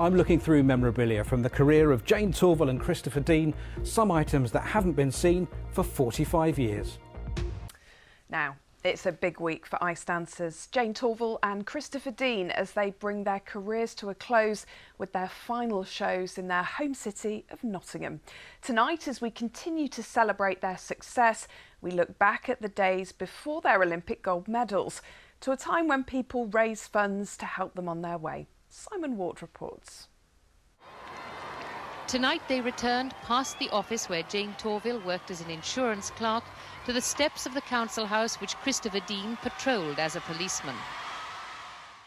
I'm looking through memorabilia from the career of Jayne Torvill and Christopher Dean, some items that haven't been seen for 45 years. Now, it's a big week for ice dancers Jayne Torvill and Christopher Dean as they bring their careers to a close with their final shows in their home city of Nottingham. Tonight, as we continue to celebrate their success, we look back at the days before their Olympic gold medals to a time when people raised funds to help them on their way. Simon Ward reports. Tonight they returned past the office where Jayne Torvill worked as an insurance clerk to the steps of the council house which Christopher Dean patrolled as a policeman.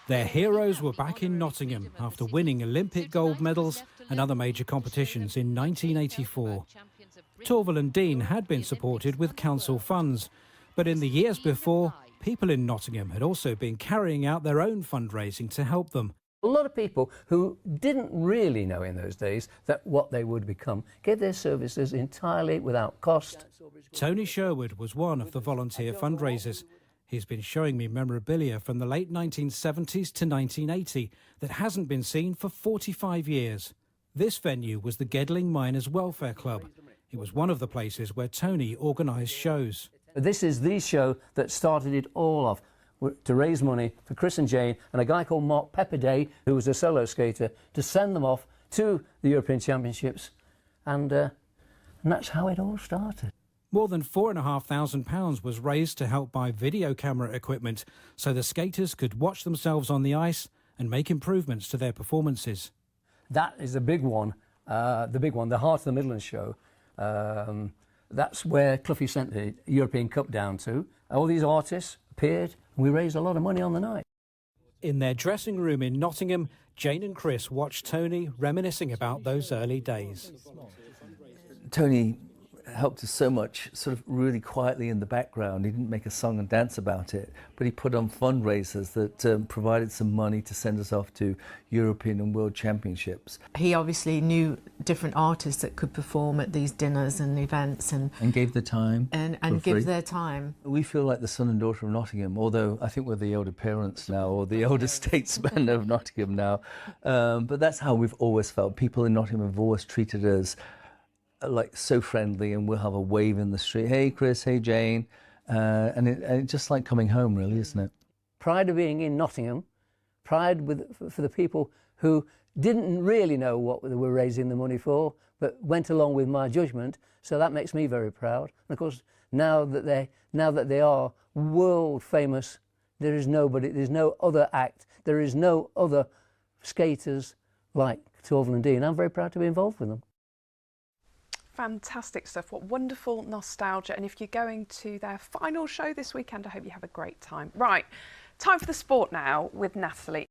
Their heroes were back in Nottingham after winning Olympic gold medals and other major competitions in 1984. Torvill and Dean had been supported with council funds, but in the years before, people in Nottingham had also been carrying out their own fundraising to help them. A lot of people who didn't really know in those days that what they would become gave their services entirely without cost. Tony Sherwood was one of the volunteer fundraisers. He's been showing me memorabilia from the late 1970s to 1980 that hasn't been seen for 45 years. This venue was the Gedling Miners Welfare Club. It was one of the places where Tony organised shows. This is the show that started it all off, to raise money for Chris and Jayne and a guy called Mark Pepperday, who was a solo skater, to send them off to the European Championships. And that's how it all started. More than £4,500 was raised to help buy video camera equipment so the skaters could watch themselves on the ice and make improvements to their performances. That is the big one, the Heart of the Midlands show. That's where Cloughie sent the European Cup down to. All these artists appeared, and we raised a lot of money on the night. In their dressing room in Nottingham, Jayne and Chris watched Tony reminiscing about those early days. Tony helped us so much, sort of really quietly in the background. He didn't make a song and dance about it, but he put on fundraisers that provided some money to send us off to European and World Championships. He obviously knew different artists that could perform at these dinners and events and gave the time and give their time. We feel like the son and daughter of Nottingham, although I think we're the elder parents now, or the elder statesmen of Nottingham now. But that's how we've always felt. People in Nottingham have always treated us like so friendly, and we'll have a wave in the street. Hey Chris, hey Jayne, and it's just like coming home, really, isn't it? Pride of being in Nottingham, pride for the people who didn't really know what they were raising the money for, but went along with my judgment. So that makes me very proud. And of course, now that they are world famous, there's no other act, there is no other skaters like Torvill and Dean. I'm very proud to be involved with them. Fantastic stuff. What wonderful nostalgia. And if you're going to their final show this weekend, I hope you have a great time. Right, time for the sport now with Natalie.